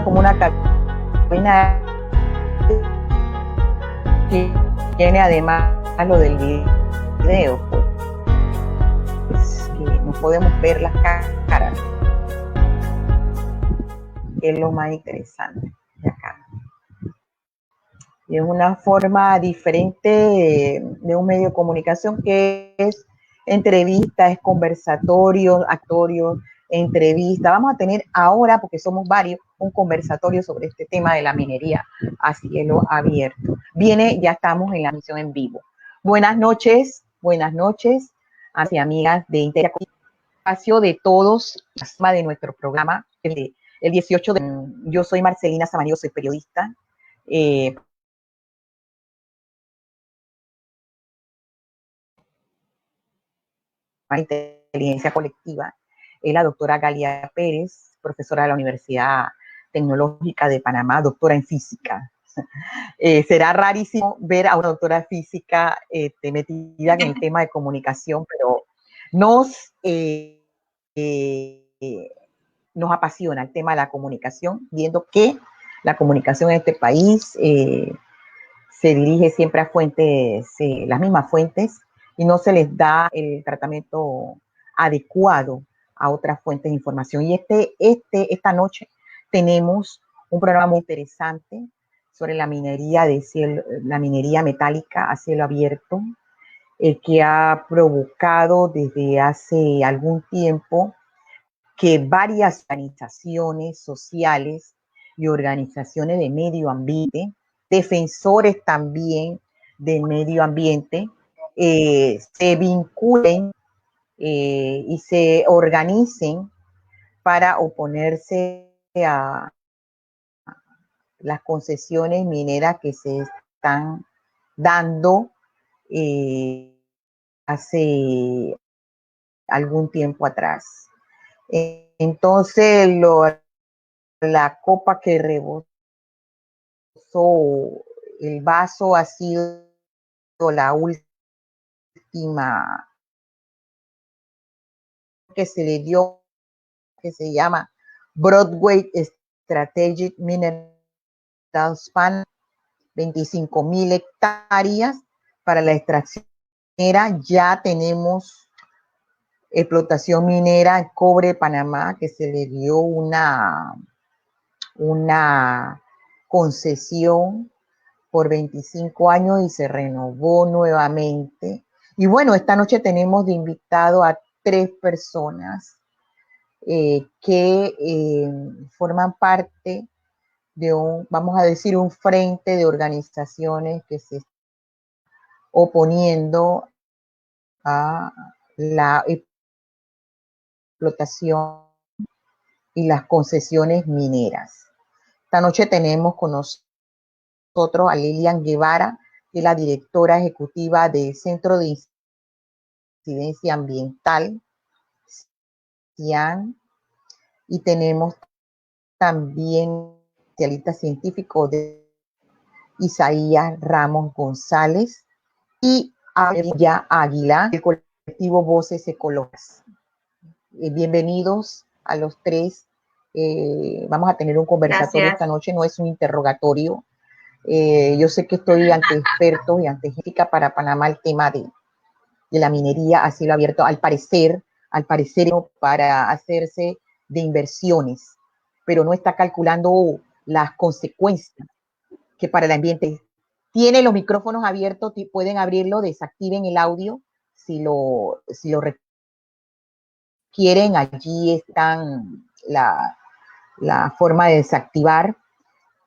como una cabina que tiene además lo del video, pues, que nos podemos ver las caras, que es lo más interesante de acá. Y es una forma diferente de un medio de comunicación que es entrevista, es conversatorio, actorio, entrevista. Vamos a tener ahora, porque somos varios, un conversatorio sobre este tema de la minería a cielo abierto. Ya estamos en la emisión en vivo. Buenas noches, amigas y amigas de Interacción de todos, de nuestro programa, el 18 de... Yo soy Marcelina Samario, soy periodista. Inteligencia colectiva, la doctora Galia Pérez, profesora de la Universidad Tecnológica de Panamá, doctora en física. Será rarísimo ver a una doctora física metida en el tema de comunicación, pero nos apasiona el tema de la comunicación, viendo que la comunicación en este país se dirige siempre a fuentes, las mismas fuentes, y no se les da el tratamiento adecuado a otras fuentes de información. Y esta noche tenemos un programa muy interesante sobre la minería la minería metálica a cielo abierto, que ha provocado desde hace algún tiempo que varias organizaciones sociales y organizaciones de medio ambiente, defensores también del medio ambiente, se vinculen y se organicen para oponerse a las concesiones mineras que se están dando hace algún tiempo atrás. Entonces, la copa que rebosó el vaso ha sido la última que se le dio, que se llama Broadway Strategic Mineral Span, 25,000 hectáreas para la extracción minera. Ya tenemos explotación minera en Cobre Panamá, que se le dio una concesión por 25 años y se renovó nuevamente. Y bueno, esta noche tenemos de invitado a 3 personas que forman parte de vamos a decir, un frente de organizaciones que se están oponiendo a la explotación y las concesiones mineras. Esta noche tenemos con nosotros a Lilian Guevara, que es la directora ejecutiva del Centro de Incidencia Ambiental, CIAN, y tenemos también especialista científico de Isaías Ramos González y ya Águila, del colectivo Voces Ecológicas. Bienvenidos a los 3. Vamos a tener un conversatorio esta noche, no es un interrogatorio. Yo sé que estoy ante expertos y ante gente para Panamá el tema de la minería a cielo abierto, al parecer para hacerse de inversiones, pero no está calculando las consecuencias que para el ambiente. Tiene los micrófonos abiertos, pueden abrirlo, desactiven el audio si lo requieren. Allí están la forma de desactivar.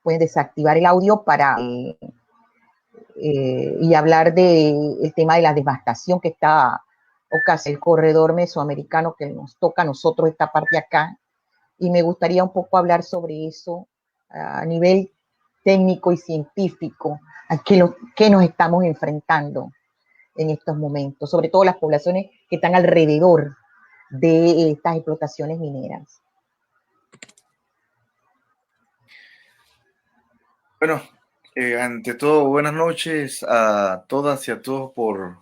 Pueden desactivar el audio para y hablar del tema de la devastación que está ocasionando el corredor mesoamericano que nos toca a nosotros esta parte acá. Y me gustaría un poco hablar sobre eso a nivel técnico y científico, a qué nos estamos enfrentando en estos momentos, sobre todo las poblaciones que están alrededor de estas explotaciones mineras. Bueno, ante todo, buenas noches a todas y a todos por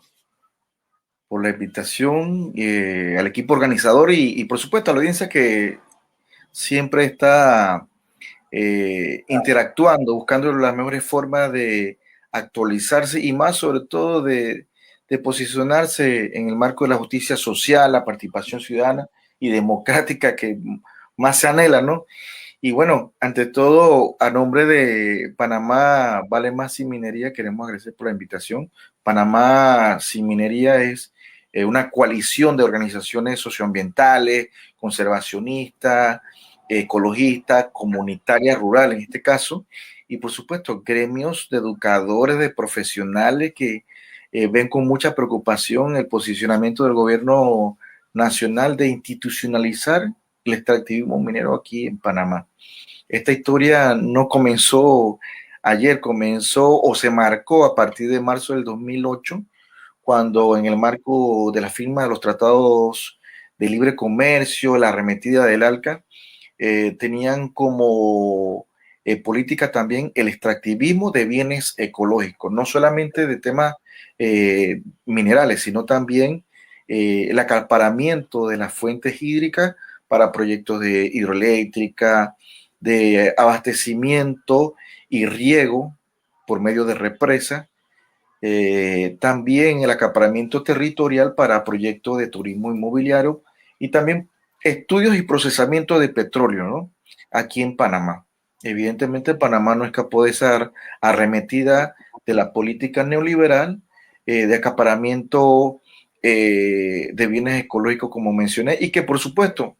la invitación, al equipo organizador y por supuesto a la audiencia que siempre está interactuando, buscando las mejores formas de actualizarse y más sobre todo de posicionarse en el marco de la justicia social, la participación ciudadana y democrática que más se anhela, ¿no? Y bueno, ante todo, a nombre de Panamá Vale Más Sin Minería, queremos agradecer por la invitación. Panamá Sin Minería es una coalición de organizaciones socioambientales, conservacionistas, ecologistas, comunitarias, rurales en este caso, y por supuesto gremios de educadores, de profesionales que ven con mucha preocupación el posicionamiento del gobierno nacional de institucionalizar el extractivismo minero aquí en Panamá. Esta historia no comenzó ayer, comenzó o se marcó a partir de marzo del 2008, cuando en el marco de la firma de los tratados de libre comercio, la arremetida del ALCA, tenían como política también el extractivismo de bienes ecológicos, no solamente de temas minerales, sino también el acaparamiento de las fuentes hídricas para proyectos de hidroeléctrica, de abastecimiento y riego por medio de represas, también el acaparamiento territorial para proyectos de turismo inmobiliario y también estudios y procesamiento de petróleo, ¿no? Aquí en Panamá. Evidentemente, Panamá no escapó de esa arremetida de la política neoliberal, de acaparamiento de bienes ecológicos, como mencioné, y que por supuesto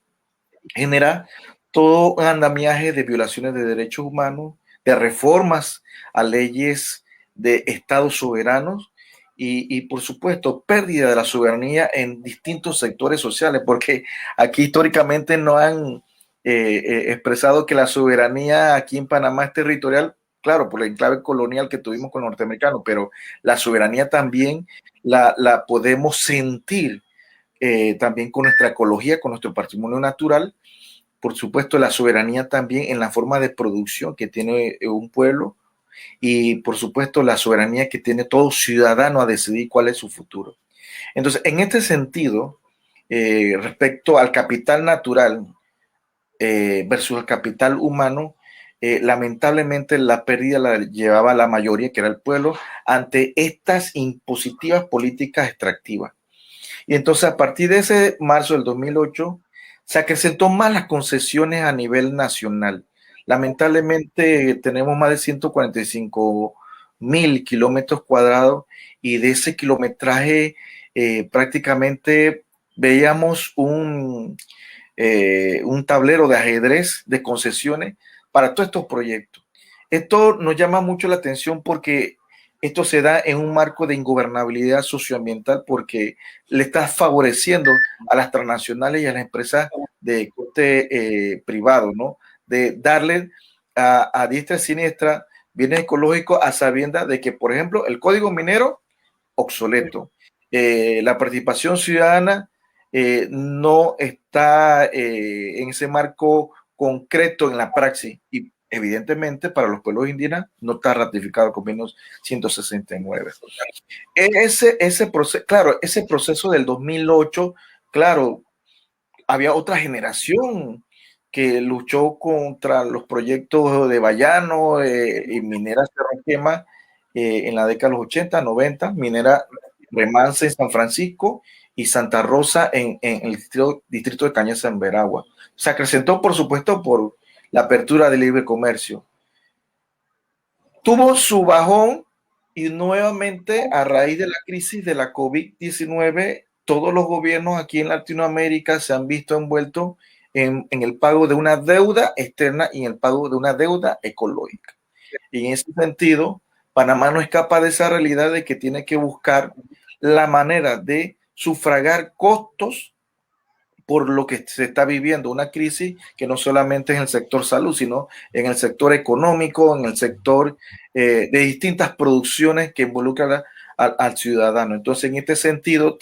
genera todo un andamiaje de violaciones de derechos humanos, de reformas a leyes de estados soberanos y por supuesto pérdida de la soberanía en distintos sectores sociales, porque aquí históricamente no han expresado que la soberanía aquí en Panamá es territorial, claro, por la enclave colonial que tuvimos con los norteamericanos, pero la soberanía también la podemos sentir también con nuestra ecología, con nuestro patrimonio natural, por supuesto la soberanía también en la forma de producción que tiene un pueblo y por supuesto la soberanía que tiene todo ciudadano a decidir cuál es su futuro. Entonces, en este sentido, respecto al capital natural versus el capital humano, lamentablemente la pérdida la llevaba la mayoría, que era el pueblo, ante estas impositivas políticas extractivas. Y entonces a partir de ese marzo del 2008 se acrecentó más las concesiones a nivel nacional. Lamentablemente tenemos más de 145.000 kilómetros cuadrados y de ese kilometraje prácticamente veíamos un tablero de ajedrez de concesiones para todos estos proyectos. Esto nos llama mucho la atención porque esto se da en un marco de ingobernabilidad socioambiental porque le está favoreciendo a las transnacionales y a las empresas de corte privado, ¿no? De darle a diestra y siniestra bienes ecológicos a sabiendas de que, por ejemplo, el código minero, obsoleto. La participación ciudadana no está en ese marco concreto en la praxis y evidentemente para los pueblos indígenas no está ratificado con menos 169. Ese proceso, claro, ese proceso del 2008, claro, había otra generación que luchó contra los proyectos de Bayano y Minera Cerro Quema en la década de los 80, 90, Minera Remanse en San Francisco y Santa Rosa en el distrito de Cañas en Veragua. Se acrecentó, por supuesto, por la apertura del libre comercio. Tuvo su bajón y nuevamente a raíz de la crisis de la COVID-19, todos los gobiernos aquí en Latinoamérica se han visto envueltos en el pago de una deuda externa y en el pago de una deuda ecológica. Y en ese sentido, Panamá no escapa de esa realidad de que tiene que buscar la manera de sufragar costos por lo que se está viviendo, una crisis que no solamente es en el sector salud, sino en el sector económico, en el sector de distintas producciones que involucran al ciudadano. Entonces, en este sentido,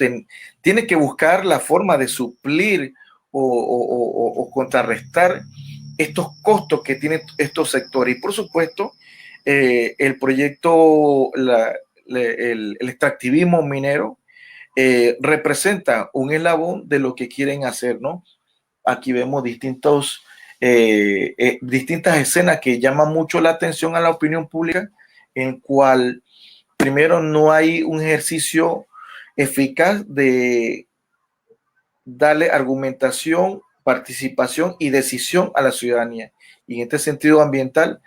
tiene que buscar la forma de suplir o contrarrestar estos costos que tienen estos sectores. Y por supuesto, el proyecto, el extractivismo minero, representa un eslabón de lo que quieren hacer, ¿no? Aquí vemos distintos distintas escenas que llaman mucho la atención a la opinión pública, en cual primero no hay un ejercicio eficaz de darle argumentación, participación y decisión a la ciudadanía. Y en este sentido ambiental,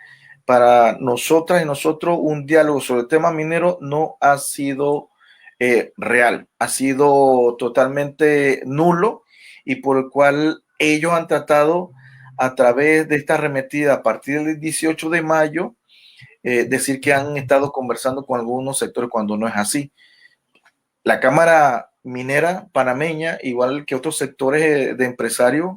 para nosotras y nosotros, un diálogo sobre el tema minero no ha sido real, ha sido totalmente nulo, y por el cual ellos han tratado a través de esta arremetida a partir del 18 de mayo, decir que han estado conversando con algunos sectores cuando no es así. La Cámara Minera Panameña, igual que otros sectores de empresarios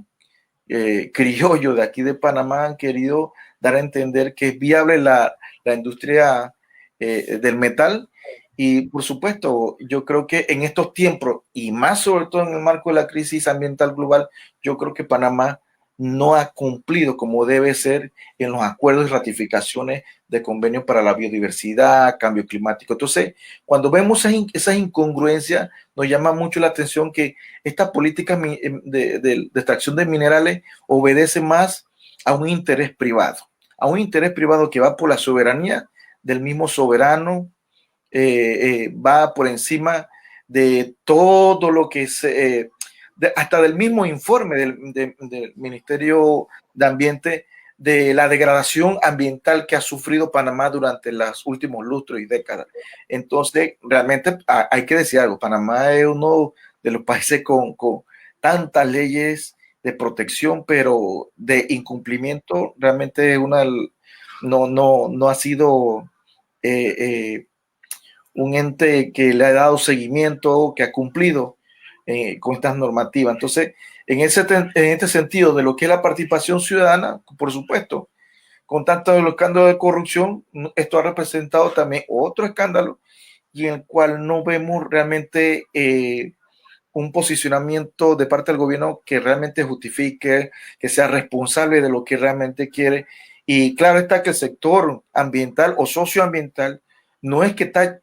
criollos de aquí de Panamá, han querido dar a entender que es viable la industria del metal. Y por supuesto, yo creo que en estos tiempos, y más sobre todo en el marco de la crisis ambiental global, yo creo que Panamá no ha cumplido como debe ser en los acuerdos y ratificaciones de convenios para la biodiversidad, cambio climático. Entonces, cuando vemos esas incongruencias, nos llama mucho la atención que esta política de extracción de minerales obedece más a un interés privado que va por la soberanía del mismo soberano, va por encima de todo lo que se, hasta del mismo informe del Ministerio de Ambiente, de la degradación ambiental que ha sufrido Panamá durante los últimos lustros y décadas. Entonces, realmente hay que decir algo, Panamá es uno de los países con tantas leyes de protección, pero de incumplimiento, realmente no ha sido eh, eh, un ente que le ha dado seguimiento, que ha cumplido con estas normativas. Entonces, en este sentido de lo que es la participación ciudadana, por supuesto, con tantos escándalos de corrupción, esto ha representado también otro escándalo, y en el cual no vemos realmente un posicionamiento de parte del gobierno que realmente justifique, que sea responsable de lo que realmente quiere. Y claro está que el sector ambiental o socioambiental no es que está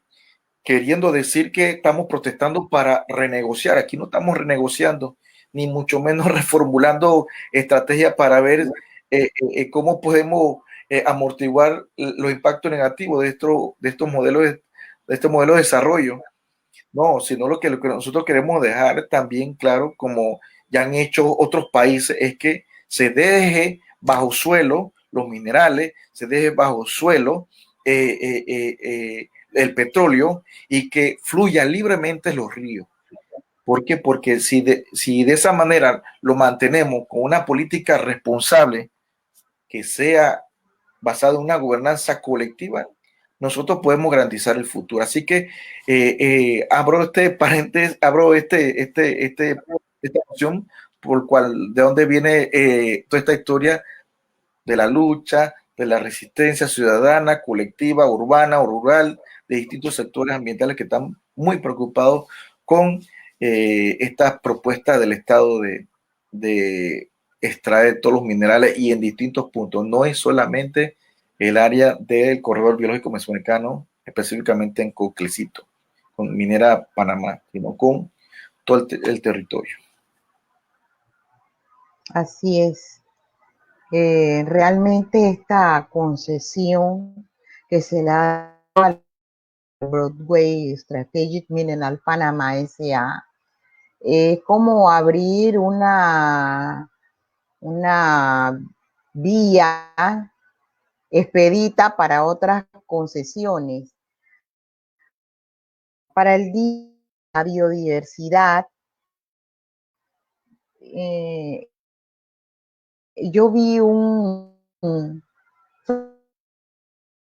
queriendo decir que estamos protestando para renegociar. Aquí no estamos renegociando, ni mucho menos reformulando estrategias para ver cómo podemos amortiguar los impactos negativos de estos modelos de desarrollo. No, sino lo que nosotros queremos dejar también claro, como ya han hecho otros países, es que se deje bajo suelo los minerales, se deje bajo suelo el petróleo, y que fluya libremente los ríos. ¿Por qué? Porque si de esa manera lo mantenemos con una política responsable que sea basada en una gobernanza colectiva, nosotros podemos garantizar el futuro. Así que abro este paréntesis, abro esta opción por cual, de dónde viene toda esta historia de la lucha, de la resistencia ciudadana, colectiva, urbana o rural, de distintos sectores ambientales que están muy preocupados con esta propuesta del Estado de extraer todos los minerales, y en distintos puntos. No es solamente el área del corredor biológico mesoamericano, específicamente en Coclecito, con Minera Panamá, sino con todo el territorio. Así es. Realmente esta concesión que se le da al Broadway Strategic Mineral Panama S.A. es como abrir una vía expedita para otras concesiones. Para el día de la biodiversidad, yo vi un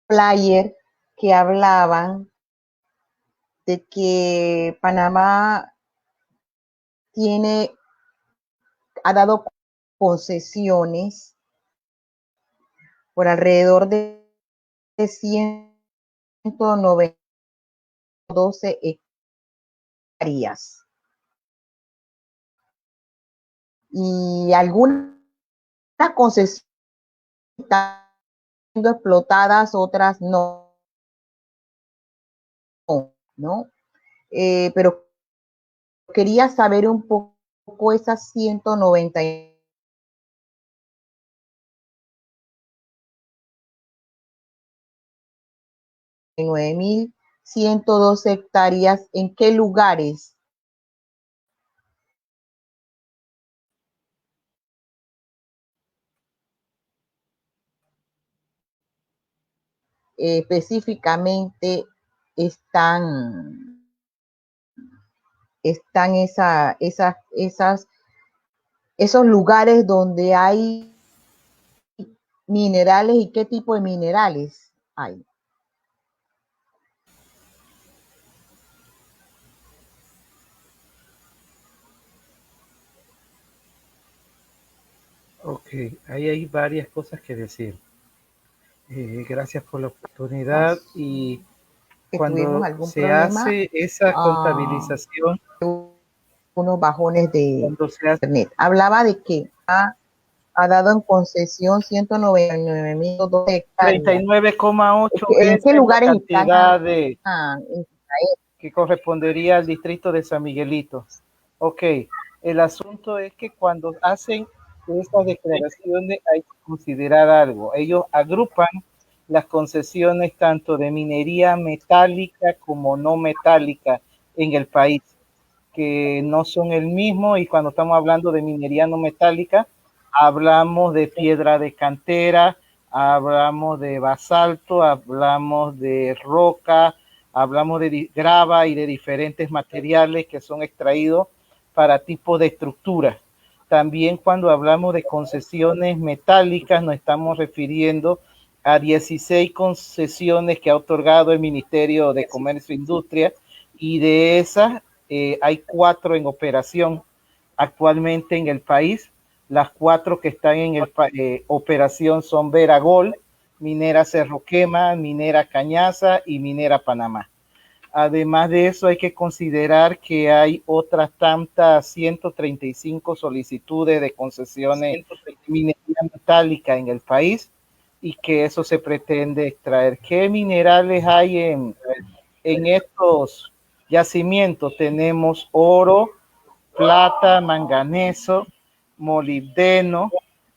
flyer que hablaban de que Panamá ha dado concesiones por alrededor de 112 hectáreas. Y algunas concesiones están siendo explotadas, otras no, ¿no? Pero quería saber un poco esas 190 9.112 hectáreas, ¿en qué lugares? Específicamente están, están esos lugares donde hay minerales y qué tipo de minerales hay. Ok, ahí hay varias cosas que decir. Gracias por la oportunidad y Que tuvimos cuando algún se problema, hace esa contabilización, unos bajones de cuando se hace internet. Hablaba de que ha dado en concesión 199.012 hectáreas. 39,8 ¿En veces qué la lugares están cantidad de en Israel? que correspondería al distrito de San Miguelito. Ok, el asunto es que cuando hacen estas declaraciones hay que considerar algo. Ellos agrupan las concesiones tanto de minería metálica como no metálica en el país, que no son el mismo, y cuando estamos hablando de minería no metálica, hablamos de piedra de cantera, hablamos de basalto, hablamos de roca, hablamos de grava y de diferentes materiales que son extraídos para tipos de estructura. También cuando hablamos de concesiones metálicas nos estamos refiriendo a 16 concesiones que ha otorgado el Ministerio de Comercio e Industria, y de esas hay 4 en operación actualmente en el país. Las 4 que están en operación son Veragol, Minera Cerro Quema, Minera Cañaza y Minera Panamá. Además de eso, hay que considerar que hay otras tantas 135 solicitudes de concesiones de minería metálica en el país, y que eso se pretende extraer. ¿Qué minerales hay en estos yacimientos? Tenemos oro, plata, manganeso, molibdeno,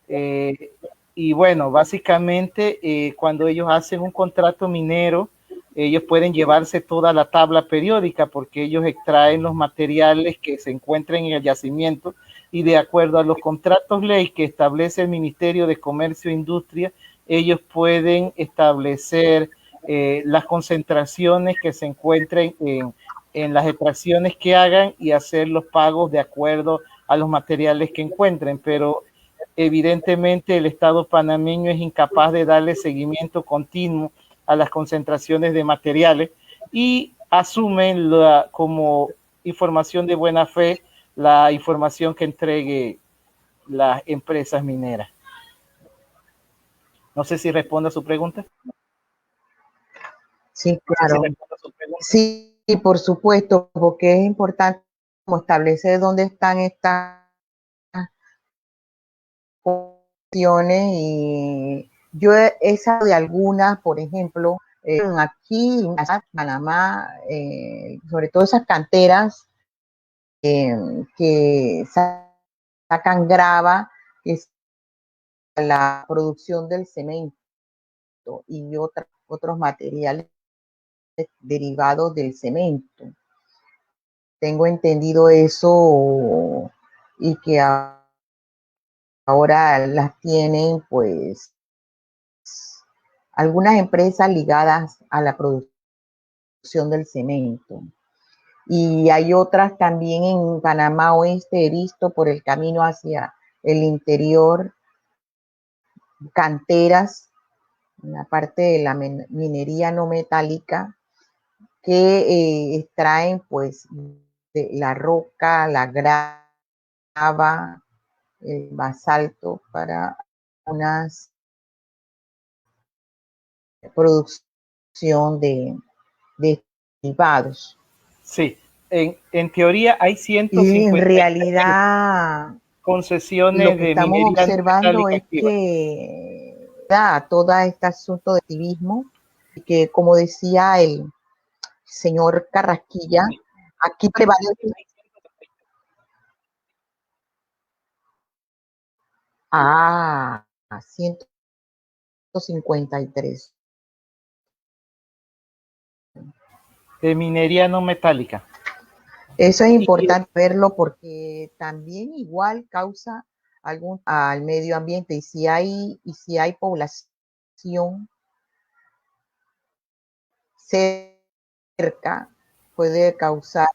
eh, y bueno, básicamente cuando ellos hacen un contrato minero, ellos pueden llevarse toda la tabla periódica porque ellos extraen los materiales que se encuentran en el yacimiento, y de acuerdo a los contratos ley que establece el Ministerio de Comercio e Industria, ellos pueden establecer las concentraciones que se encuentren en las extracciones que hagan y hacer los pagos de acuerdo a los materiales que encuentren, pero evidentemente el Estado panameño es incapaz de darle seguimiento continuo a las concentraciones de materiales, y asumen como información de buena fe la información que entregue las empresas mineras. No sé si responde a su pregunta. Sí, claro. Sí, por supuesto, porque es importante establecer dónde están estas opciones, y yo he sabido de algunas, por ejemplo, aquí en Panamá, sobre todo esas canteras que sacan grava, que es la producción del cemento y otros materiales derivados del cemento. Tengo entendido eso, y que ahora las tienen pues algunas empresas ligadas a la producción del cemento. Y hay otras también en Panamá Oeste, he visto por el camino hacia el interior, canteras, en la parte de la minería no metálica, que extraen pues de la roca, la grava, el basalto para unas producción de derivados. Sí, en teoría hay Y en 153 realidad lo concesiones que de estamos minería no observando metálica es activas. que todo este asunto de activismo, y que como decía el señor Carrasquilla, aquí prevalece a 153. de minería no metálica. Eso es importante verlo porque también igual causa algún al medio ambiente y si hay población cerca puede causar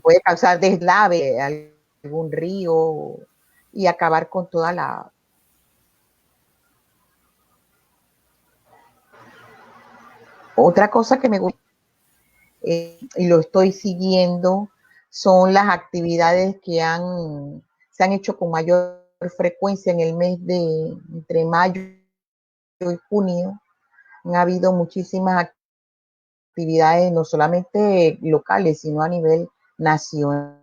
puede causar deslave algún río y acabar con toda la otra cosa que me gusta y lo estoy siguiendo son las actividades que se han hecho con mayor frecuencia en el mes de entre mayo y junio. Han habido muchísimas actividades, no solamente locales, sino a nivel nacional.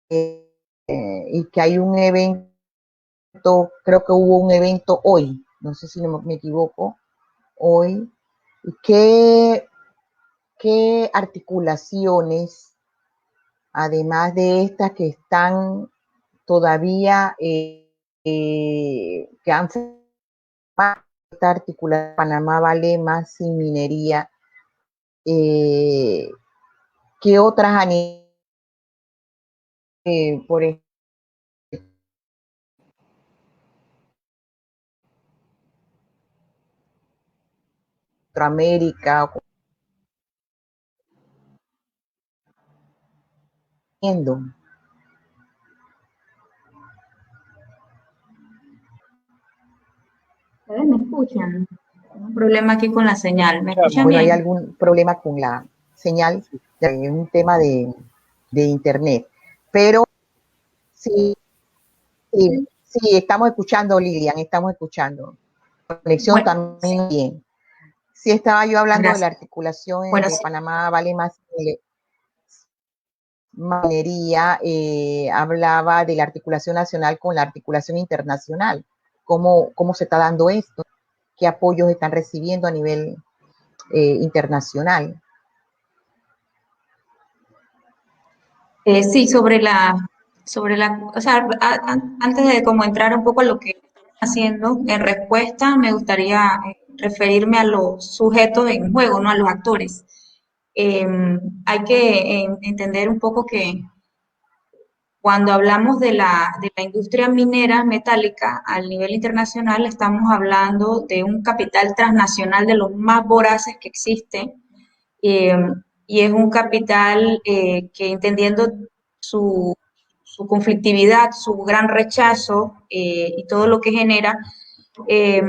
Y que hay un evento, creo que hubo un evento hoy, no sé si me equivoco, hoy. ¿Qué articulaciones, además de estas que están todavía, que han esta articulación Panamá vale más sin minería, ¿qué otras a nivel, por ejemplo, Centroamérica, ocurriendo? ¿Ustedes me escuchan? Tengo un problema aquí con la señal. ¿Me escuchan Bueno, hay bien? algún problema con la señal, un tema de internet, pero sí, sí, estamos escuchando, Lilian, estamos escuchando. La conexión Bueno, sí, también bien. Sí, estaba yo hablando de la gracias. articulación Bueno, entre sí. Panamá vale más minería, hablaba de la articulación nacional con la articulación internacional. ¿Cómo se está dando esto? ¿Qué apoyos están recibiendo a nivel internacional? Sí, o sea, antes de como entrar un poco a lo que estamos haciendo, en respuesta me gustaría referirme a los sujetos en juego, no a los actores. Hay que entender un poco que cuando hablamos de la industria minera metálica a nivel internacional, estamos hablando de un capital transnacional de los más voraces que existe, eh, y es un capital que entendiendo su, su conflictividad, su gran rechazo y todo lo que genera, eh,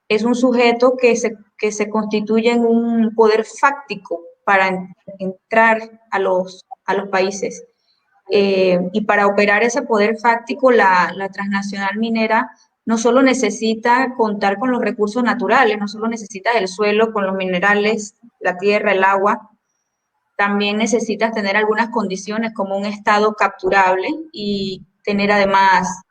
es un sujeto que se constituye en un poder fáctico para entrar a los países. Y para operar ese poder fáctico, la transnacional minera no solo necesita contar con los recursos naturales, no solo necesita el suelo con los minerales, la tierra, el agua, también necesitas tener algunas condiciones como un estado capturable y tener además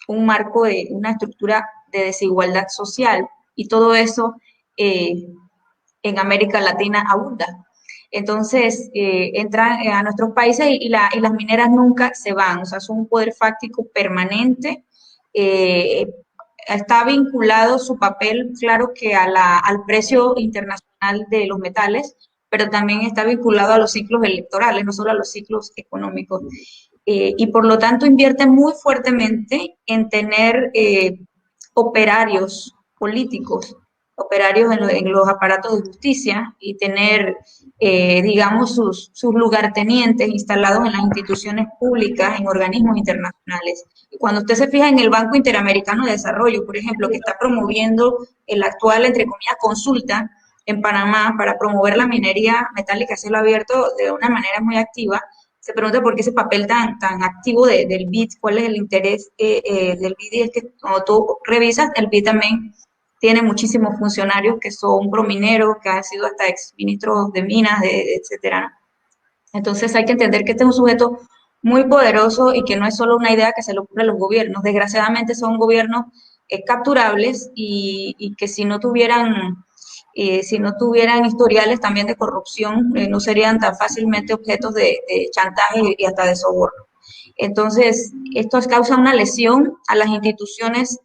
un marco de una estructura de desigualdad social. Y todo eso en América Latina abunda. Entonces, entran a nuestros países y las mineras nunca se van, o sea, son un poder fáctico permanente. Está vinculado su papel, claro que al precio internacional de los metales, pero también está vinculado a los ciclos electorales, no solo a los ciclos económicos. Y por lo tanto invierte muy fuertemente en tener operarios políticos, operarios en los aparatos de justicia y tener, digamos, sus lugartenientes instalados en las instituciones públicas, en organismos internacionales. Cuando usted se fija en el Banco Interamericano de Desarrollo, por ejemplo, que está promoviendo el actual, entre comillas, consulta en Panamá para promover la minería metálica a cielo abierto de una manera muy activa, se pregunta por qué ese papel tan activo del BID, cuál es el interés del BID, y es que cuando tú revisas, el BID también tiene muchísimos funcionarios que son promineros, que han sido hasta exministros de minas, etcétera. Entonces hay que entender que este es un sujeto muy poderoso y que no es solo una idea que se le ocurre a los gobiernos. Desgraciadamente son gobiernos capturables y que si no tuvieran historiales también de corrupción, no serían tan fácilmente objetos de chantaje y hasta de soborno. Entonces, esto causa una lesión a las instituciones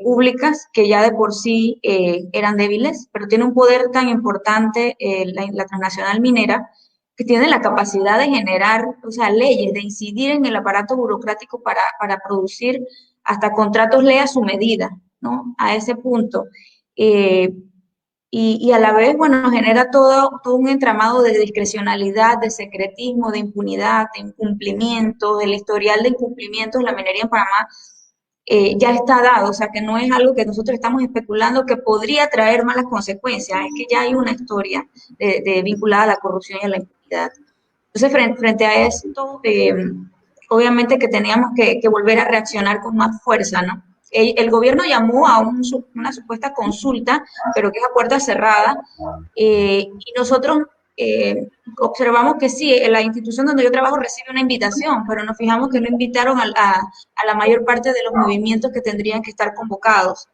públicas que ya de por sí eran débiles, pero tiene un poder tan importante la transnacional minera, que tiene la capacidad de generar, o sea, leyes, de incidir en el aparato burocrático para producir hasta contratos ley a su medida, ¿no? A ese punto. Y a la vez, bueno, genera todo un entramado de discrecionalidad, de secretismo, de impunidad, de incumplimientos. El historial de incumplimientos de la minería en Panamá ya está dado, o sea, que no es algo que nosotros estamos especulando que podría traer malas consecuencias, es que ya hay una historia vinculada a la corrupción y a la impunidad. Entonces, frente a esto, obviamente que teníamos que volver a reaccionar con más fuerza, ¿no? El gobierno llamó a una supuesta consulta, pero que es a puerta cerrada, y nosotros observamos que sí, la institución donde yo trabajo recibe una invitación, pero nos fijamos que no invitaron a la mayor parte de los movimientos que tendrían que estar convocados.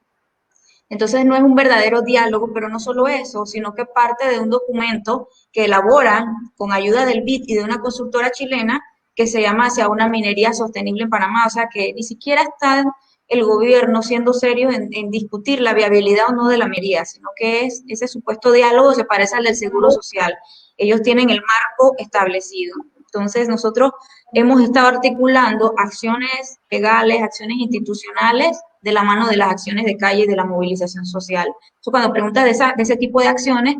Entonces no es un verdadero diálogo, pero no solo eso, sino que parte de un documento que elaboran con ayuda del BID y de una consultora chilena que se llama Hacia una minería sostenible en Panamá. O sea que ni siquiera está el gobierno siendo serio en discutir la viabilidad o no de la minería, sino que ese supuesto diálogo se parece al del seguro social. Ellos tienen el marco establecido. Entonces nosotros hemos estado articulando acciones legales, acciones institucionales, de la mano de las acciones de calle y de la movilización social. Entonces, cuando preguntas de ese tipo de acciones,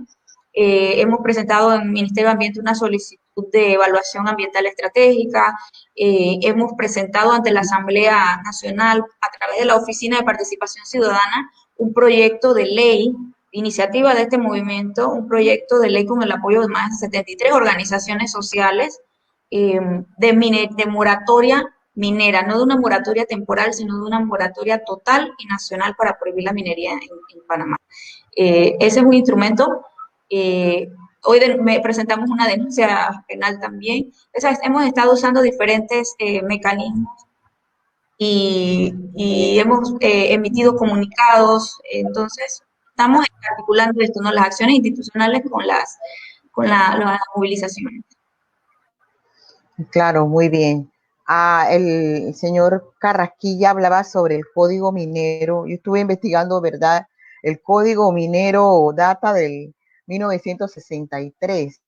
hemos presentado en el Ministerio de Ambiente una solicitud de evaluación ambiental estratégica, hemos presentado ante la Asamblea Nacional, a través de la Oficina de Participación Ciudadana, un proyecto de ley, iniciativa de este movimiento, un proyecto de ley con el apoyo de más de 73 organizaciones sociales, de moratoria minera, no de una moratoria temporal, sino de una moratoria total y nacional para prohibir la minería en Panamá. Ese es un instrumento. Hoy presentamos una denuncia penal también. O sea, hemos estado usando diferentes mecanismos y hemos emitido comunicados. Entonces, estamos articulando esto, ¿no? Las acciones institucionales con las movilizaciones. Claro, muy bien. El señor Carrasquilla hablaba sobre el código minero. Yo estuve investigando, ¿verdad? El código minero data del 1963.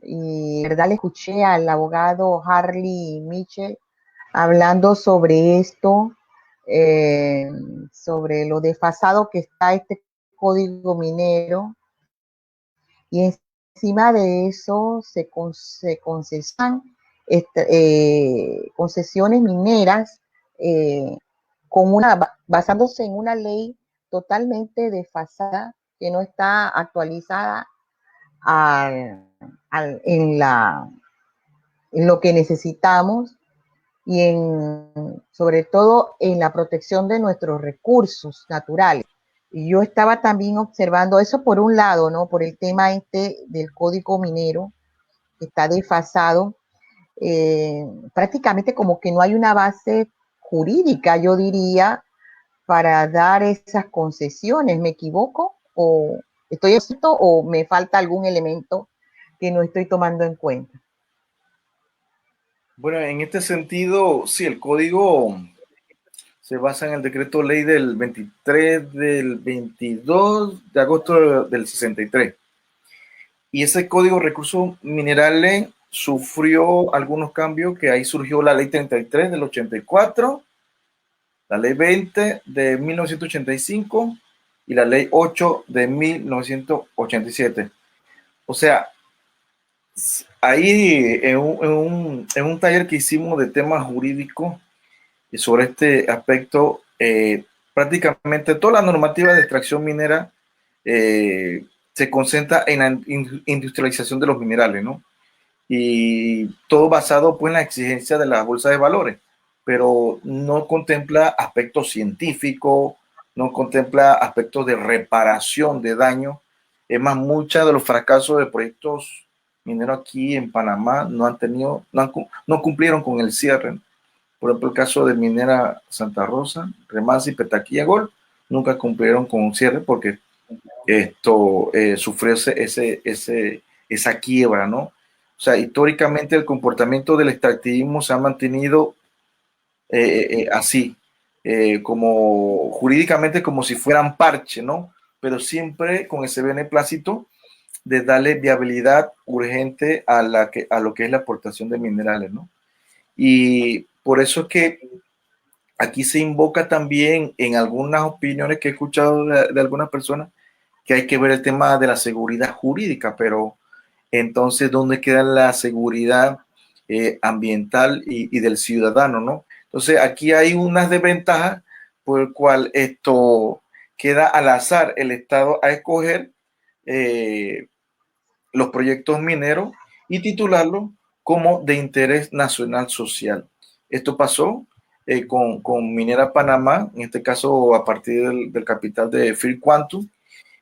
Y, ¿verdad? Le escuché al abogado Harley Mitchell hablando sobre esto, sobre lo desfasado que está este código minero. Y encima de eso se concesan concesiones mineras basándose en una ley totalmente desfasada que no está actualizada en lo que necesitamos y sobre todo en la protección de nuestros recursos naturales. Y yo estaba también observando eso por un lado, ¿no? Por el tema del código minero, que está desfasado. Prácticamente como que no hay una base jurídica, yo diría, para dar esas concesiones. ¿Me equivoco? ¿O estoy exacto o me falta algún elemento que no estoy tomando en cuenta? Bueno, en este sentido, sí, el código se basa en el decreto ley del 23 del 22 de agosto del 63. Y ese código de recursos minerales sufrió algunos cambios, que ahí surgió la ley 33 del 84, la ley 20 de 1985 y la ley 8 de 1987. O sea, ahí en un taller que hicimos de temas jurídicos sobre este aspecto, prácticamente toda la normativa de extracción minera se concentra en la industrialización de los minerales, ¿no? Y todo basado pues en la exigencia de la bolsa de valores, pero no contempla aspectos científicos, no contempla aspectos de reparación de daño. Es más, muchos de los fracasos de proyectos mineros aquí en Panamá no cumplieron con el cierre. Por ejemplo, el caso de Minera Santa Rosa, Remanso y Petaquilla Gold nunca cumplieron con un cierre porque esto sufrió esa quiebra, ¿no? O sea, históricamente el comportamiento del extractivismo se ha mantenido así. como jurídicamente como si fueran parche, ¿no? Pero siempre con ese beneplácito de darle viabilidad urgente a lo que es la aportación de minerales, ¿no? Y por eso es que aquí se invoca también en algunas opiniones que he escuchado de algunas personas que hay que ver el tema de la seguridad jurídica, pero entonces, ¿dónde queda la seguridad ambiental y del ciudadano, no? Entonces, aquí hay unas desventajas por el cual esto queda al azar el Estado a escoger los proyectos mineros y titularlos como de interés nacional social. Esto pasó con Minera Panamá, en este caso a partir del capital de Phil Quantum,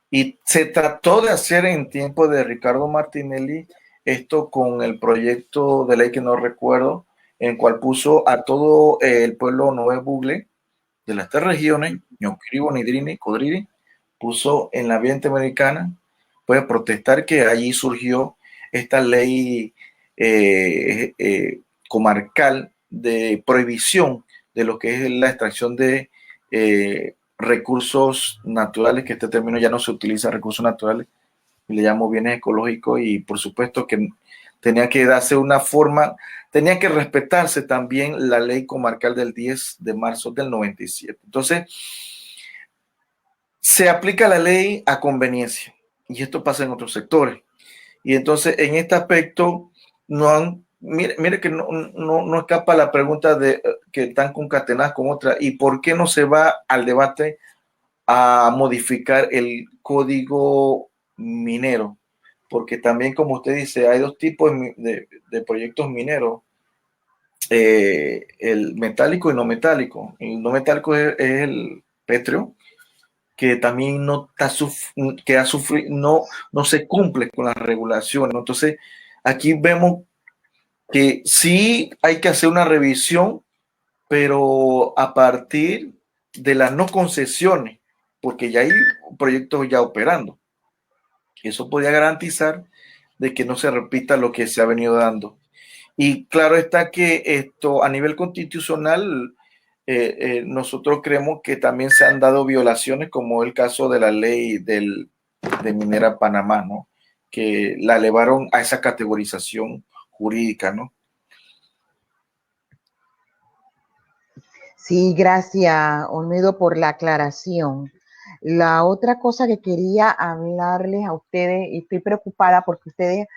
y se trató de hacer en tiempo de Ricardo Martinelli esto con el proyecto de ley que no recuerdo, en el cual puso a todo el pueblo Nueve Bugle de las tres regiones, Ñoquiribo, Nidrini, Codrini, puso en la vía interamericana, puede protestar que allí surgió esta ley comarcal de prohibición de lo que es la extracción de recursos naturales, que este término ya no se utiliza, recursos naturales, y le llamo bienes ecológicos, y por supuesto que tenía que darse una forma, tenía que respetarse también la ley comarcal del 10 de marzo del 97. Entonces, se aplica la ley a conveniencia, y esto pasa en otros sectores. Y entonces, en este aspecto, mire que no escapa la pregunta de que están concatenadas con otra, ¿y por qué no se va al debate a modificar el código minero? Porque también, como usted dice, hay dos tipos de proyectos mineros, el metálico y no metálico. El no metálico es el pétreo, que también que ha sufrido, no se cumple con las regulaciones, ¿no? Entonces, aquí vemos que sí hay que hacer una revisión, pero a partir de las no concesiones, porque ya hay proyectos ya operando. Eso podría garantizar de que no se repita lo que se ha venido dando. Y claro está que esto a nivel constitucional, nosotros creemos que también se han dado violaciones, como el caso de la ley de Minera Panamá, ¿no? Que la elevaron a esa categorización jurídica, ¿no? Sí, gracias, Olmedo, por la aclaración. La otra cosa que quería hablarles a ustedes, y estoy preocupada porque ustedes,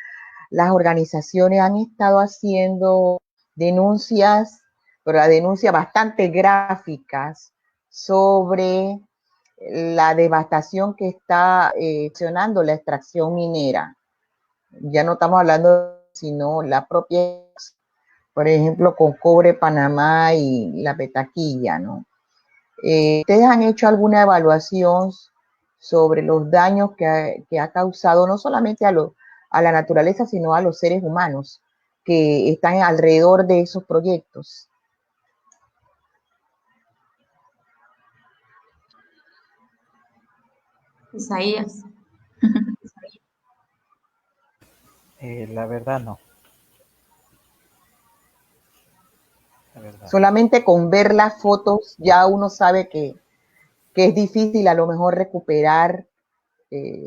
las organizaciones, han estado haciendo denuncias, pero la denuncia bastante gráficas sobre la devastación que está ocasionando la extracción minera. Ya no estamos hablando, sino la propia, por ejemplo, con Cobre Panamá y la Petaquilla, ¿no? ¿Ustedes han hecho alguna evaluación sobre los daños que ha causado no solamente a la naturaleza, sino a los seres humanos que están alrededor de esos proyectos? Isaías. La verdad no. La verdad. Solamente con ver las fotos ya uno sabe que es difícil a lo mejor recuperar,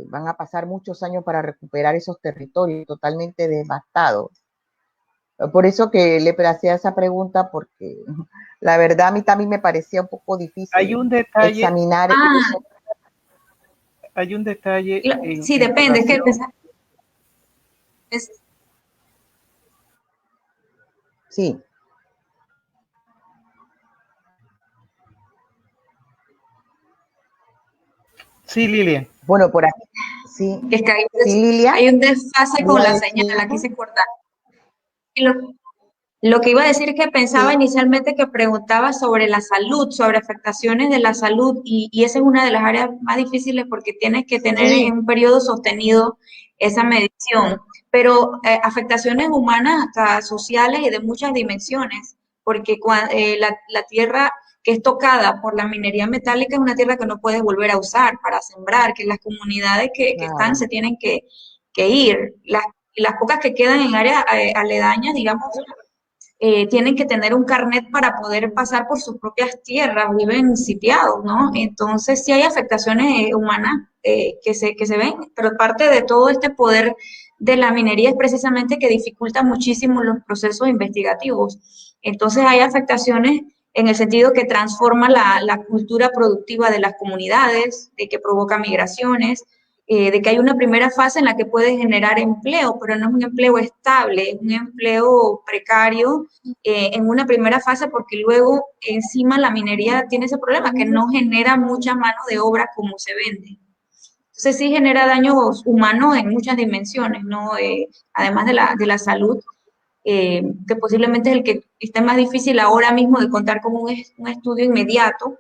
van a pasar muchos años para recuperar esos territorios totalmente devastados. Por eso que le hacía esa pregunta, porque la verdad a mí también me parecía un poco difícil Hay un detalle, examinar eso. Hay un detalle Sí, depende, es que Sí. Sí, Lilian. Bueno, por aquí, sí. es que Sí, Lilia. hay un desfase con la señal, aquí se corta. Y lo que iba a decir es que pensaba inicialmente que preguntaba sobre la salud, sobre afectaciones de la salud, y esa es una de las áreas más difíciles porque tienes que tener en un periodo sostenido esa medición, pero afectaciones humanas hasta sociales y de muchas dimensiones, porque la tierra que es tocada por la minería metálica es una tierra que no puedes volver a usar para sembrar, que las comunidades que están se tienen que ir, las pocas que quedan en áreas aledañas, digamos, tienen que tener un carnet para poder pasar por sus propias tierras, viven sitiados, ¿no? Entonces sí hay afectaciones humanas que se ven, pero parte de todo este poder de la minería es precisamente que dificulta muchísimo los procesos investigativos. Entonces hay afectaciones en el sentido que transforma la cultura productiva de las comunidades, de que provoca migraciones, de que hay una primera fase en la que puede generar empleo, pero no es un empleo estable, es un empleo precario en una primera fase, porque luego encima la minería tiene ese problema, que no genera mucha mano de obra como se vende. Entonces sí genera daños humanos en muchas dimensiones, ¿no? Además de la salud, que posiblemente es el que está más difícil ahora mismo de contar con un estudio inmediato,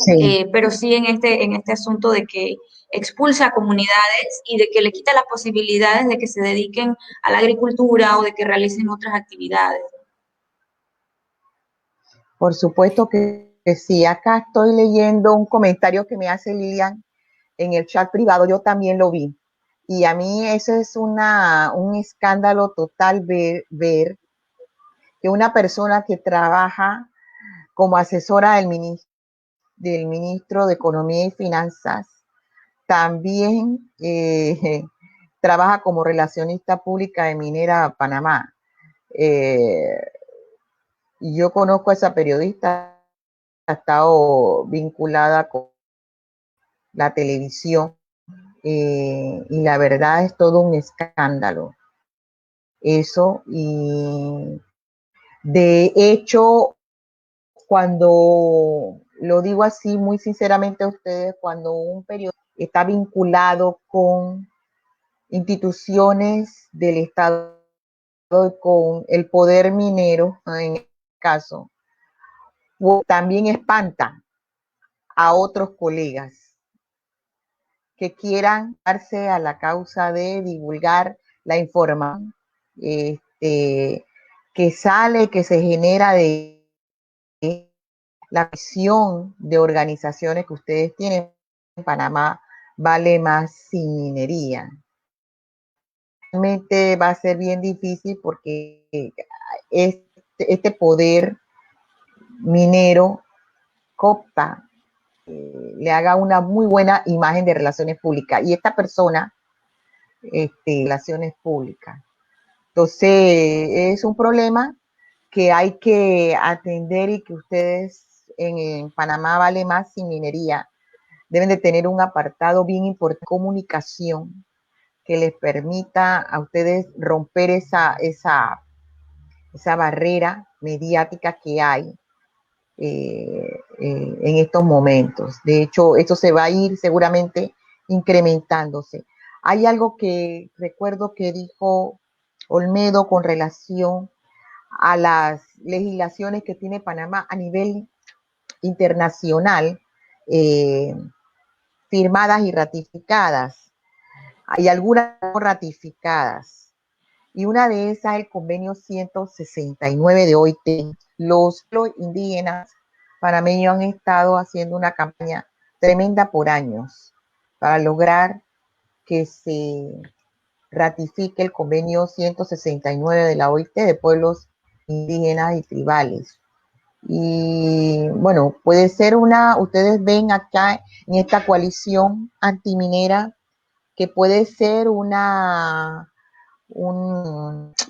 Sí, pero sí en este asunto de que expulsa a comunidades y de que le quita las posibilidades de que se dediquen a la agricultura o de que realicen otras actividades. por supuesto que sí. Acá estoy leyendo un comentario que me hace Lilian en el chat privado, yo también lo vi. Y a mí eso es un escándalo total ver que una persona que trabaja como asesora del ministro de Economía y Finanzas también trabaja como relacionista pública de Minera Panamá. Eh, yo conozco a esa periodista, ha estado vinculada con la televisión y la verdad es todo un escándalo eso. Y de hecho, cuando lo digo así muy sinceramente a ustedes, cuando un periodista está vinculado con instituciones del Estado, con el poder minero, en este caso, también espanta a otros colegas que quieran darse a la causa de divulgar la información que sale, que se genera de la visión de organizaciones que ustedes tienen en Panamá vale más sin minería. Realmente va a ser bien difícil porque este poder minero copta, le haga una muy buena imagen de relaciones públicas. Y esta persona, relaciones públicas. Entonces, es un problema que hay que atender y que ustedes en Panamá vale más sin minería. Deben de tener un apartado bien importante de comunicación que les permita a ustedes romper esa barrera mediática que hay en estos momentos. De hecho, esto se va a ir seguramente incrementándose. Hay algo que recuerdo que dijo Olmedo con relación a las legislaciones que tiene Panamá a nivel internacional, eh, firmadas y ratificadas. Hay algunas no ratificadas. Y una de esas es el convenio 169 de OIT. Los indígenas panameños han estado haciendo una campaña tremenda por años para lograr que se ratifique el convenio 169 de la OIT de pueblos indígenas y tribales. Y bueno, puede ser ustedes ven acá en esta coalición antiminera que puede ser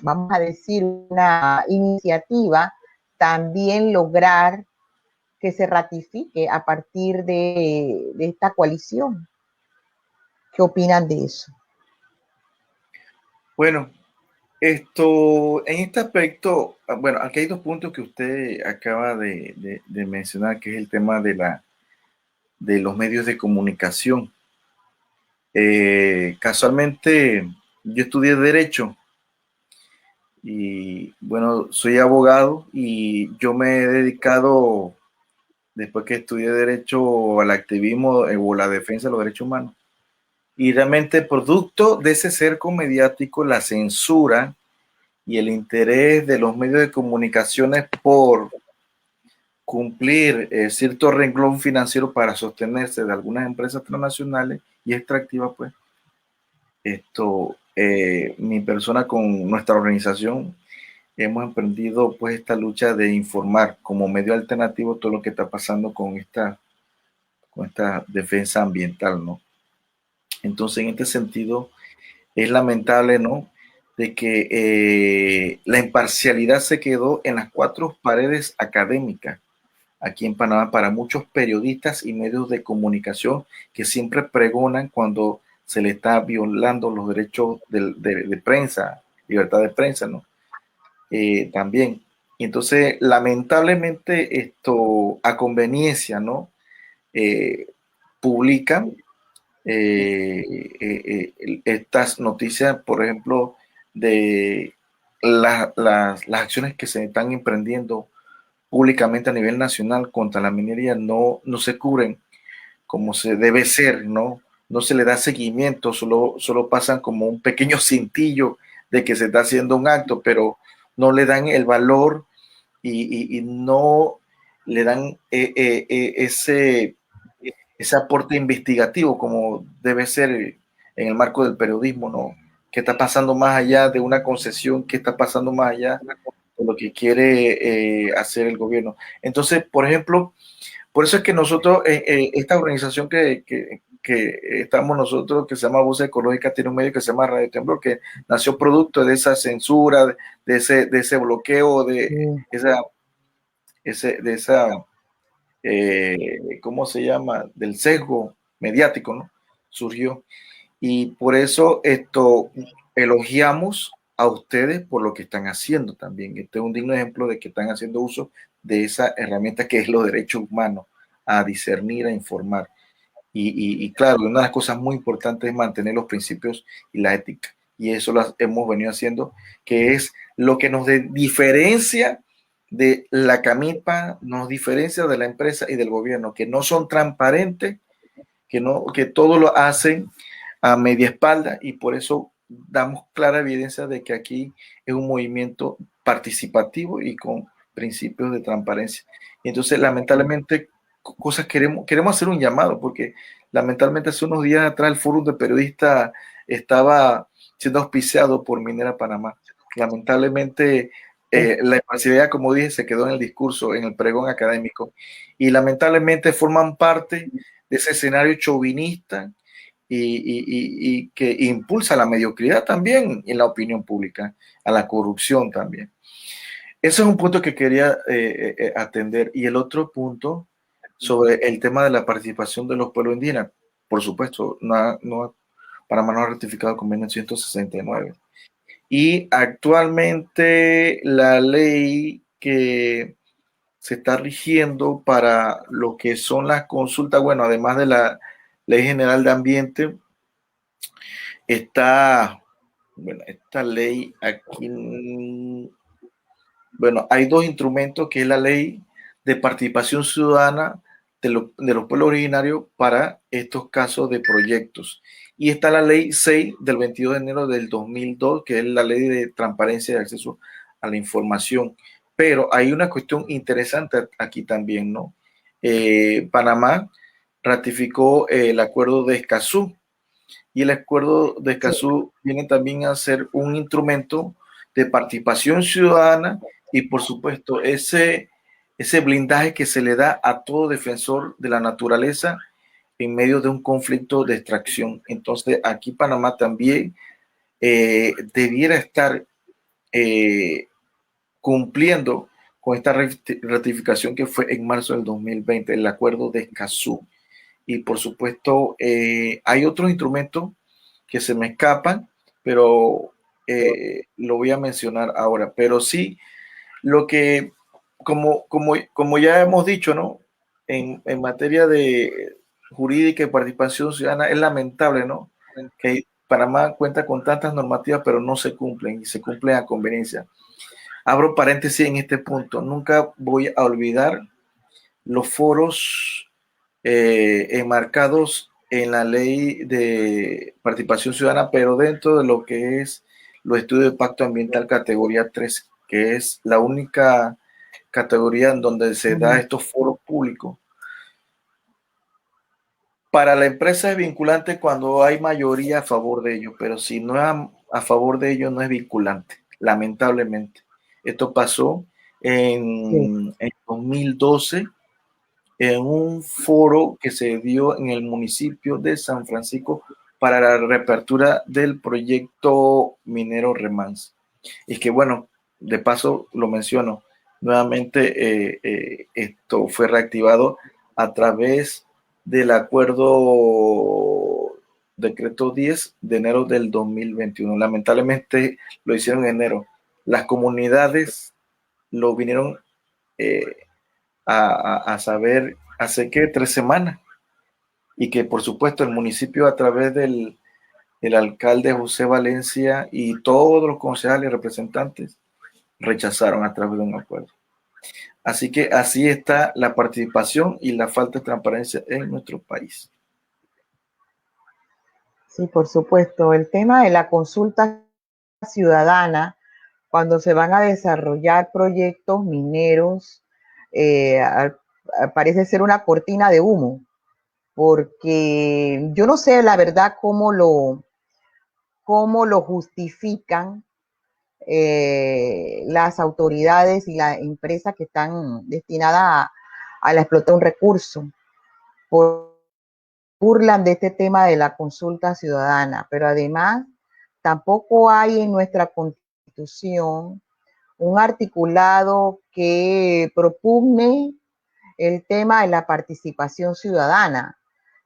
vamos a decir, una iniciativa, también lograr que se ratifique a partir de esta coalición. ¿Qué opinan de eso? Bueno, en este aspecto, bueno, aquí hay dos puntos que usted acaba de mencionar, que es el tema de los medios de comunicación. Casualmente, yo estudié Derecho y, bueno, soy abogado y yo me he dedicado, después que estudié Derecho, al activismo o la defensa de los derechos humanos. Y realmente, producto de ese cerco mediático, la censura y el interés de los medios de comunicaciones por cumplir cierto renglón financiero para sostenerse de algunas empresas transnacionales y extractivas, pues mi persona con nuestra organización hemos emprendido pues esta lucha de informar como medio alternativo todo lo que está pasando con esta defensa ambiental, ¿no? Entonces, en este sentido, es lamentable, ¿no? De que la imparcialidad se quedó en las cuatro paredes académicas aquí en Panamá para muchos periodistas y medios de comunicación que siempre pregonan cuando se le está violando los derechos de prensa, libertad de prensa, ¿no? También. Entonces, lamentablemente, esto a conveniencia, ¿no? Publican estas noticias, por ejemplo, de las acciones que se están emprendiendo públicamente a nivel nacional contra la minería no se cubren como se debe ser, ¿no? No se le da seguimiento, solo pasan como un pequeño cintillo de que se está haciendo un acto, pero no le dan el valor y no le dan ese aporte investigativo como debe ser en el marco del periodismo, ¿no? ¿Qué está pasando más allá de una concesión? ¿Qué está pasando más allá de lo que quiere hacer el gobierno? Entonces, por ejemplo, por eso es que nosotros, esta organización que estamos nosotros, que se llama Voz Ecológica, tiene un medio que se llama Radio Temblor, que nació producto de esa censura, de ese bloqueo, de esa ¿cómo se llama? Del sesgo mediático, ¿no? Surgió. Y por eso elogiamos a ustedes por lo que están haciendo también. Este es un digno ejemplo de que están haciendo uso de esa herramienta que es los derechos humanos, a discernir, a informar. Y claro, una de las cosas muy importantes es mantener los principios y la ética. Y eso lo hemos venido haciendo, que es lo que nos diferencia de la CAMIPA, nos diferencia de la empresa y del gobierno, que no son transparentes, que todo lo hacen a media espalda, y por eso damos clara evidencia de que aquí es un movimiento participativo y con principios de transparencia. Y entonces, lamentablemente, queremos hacer un llamado, porque lamentablemente hace unos días atrás el Fórum de Periodistas estaba siendo auspiciado por Minera Panamá. Lamentablemente, la imparcialidad, como dije, se quedó en el discurso, en el pregón académico, y lamentablemente forman parte de ese escenario chauvinista y que impulsa la mediocridad también en la opinión pública, a la corrupción también. Ese es un punto que quería atender. Y el otro punto sobre el tema de la participación de los pueblos indígenas. Por supuesto, Panamá no ha ratificado el convenio 169. Y actualmente la ley que se está rigiendo para lo que son las consultas, bueno, además de la Ley General de Ambiente, esta ley aquí, bueno, hay dos instrumentos, que es la Ley de Participación Ciudadana de los pueblos originarios para estos casos de proyectos. Y está la Ley 6 del 22 de enero del 2002, que es la Ley de Transparencia y Acceso a la Información. Pero hay una cuestión interesante aquí también, ¿no? Panamá ratificó el Acuerdo de Escazú, y el Acuerdo de Escazú viene también a ser un instrumento de participación ciudadana y, por supuesto, ese blindaje que se le da a todo defensor de la naturaleza en medio de un conflicto de extracción. Entonces, aquí Panamá también debiera estar cumpliendo con esta ratificación que fue en marzo del 2020, el Acuerdo de Escazú. Y por supuesto, hay otros instrumentos que se me escapan, pero lo voy a mencionar ahora. Pero sí, lo que, como ya hemos dicho, ¿no? En materia de jurídica y participación ciudadana, es lamentable, ¿no? Que Panamá cuenta con tantas normativas, pero no se cumplen, y se cumplen a conveniencia. Abro paréntesis en este punto. Nunca voy a olvidar los foros enmarcados en la ley de participación ciudadana, pero dentro de lo que es los estudios de impacto ambiental categoría 3, que es la única categoría en donde se da estos foros públicos. Para la empresa es vinculante cuando hay mayoría a favor de ello, pero si no es a favor de ello, no es vinculante, lamentablemente. Esto pasó en 2012 en un foro que se dio en el municipio de San Francisco para la reapertura del proyecto minero Remanso. Y que bueno, de paso lo menciono, nuevamente esto fue reactivado a través del acuerdo decreto 10 de enero del 2021. Lamentablemente lo hicieron en enero. Las comunidades lo vinieron a saber hace que 3 semanas, y que por supuesto el municipio a través del el alcalde José Valencia y todos los concejales y representantes rechazaron a través de un acuerdo. Así que así está la participación y la falta de transparencia en nuestro país. Sí, por supuesto. El tema de la consulta ciudadana, cuando se van a desarrollar proyectos mineros, parece ser una cortina de humo, porque yo no sé la verdad cómo lo justifican las autoridades y las empresas que están destinadas a la explotación de un recurso. Burlan de este tema de la consulta ciudadana, pero además tampoco hay en nuestra Constitución un articulado que propugne el tema de la participación ciudadana.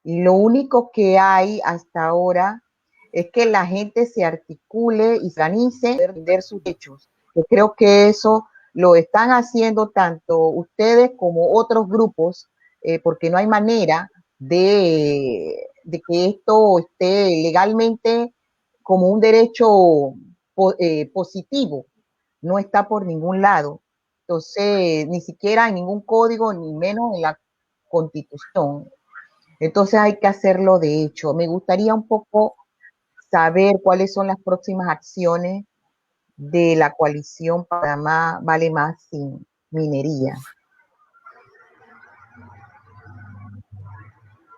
Y lo único que hay hasta ahora es que la gente se articule y se organice a defender sus derechos. Yo creo que eso lo están haciendo tanto ustedes como otros grupos, porque no hay manera de que esto esté legalmente como un derecho positivo. No está por ningún lado. Entonces, ni siquiera en ningún código, ni menos en la Constitución. Entonces hay que hacerlo de hecho. Me gustaría un poco saber cuáles son las próximas acciones de la coalición Panamá Vale Más sin minería.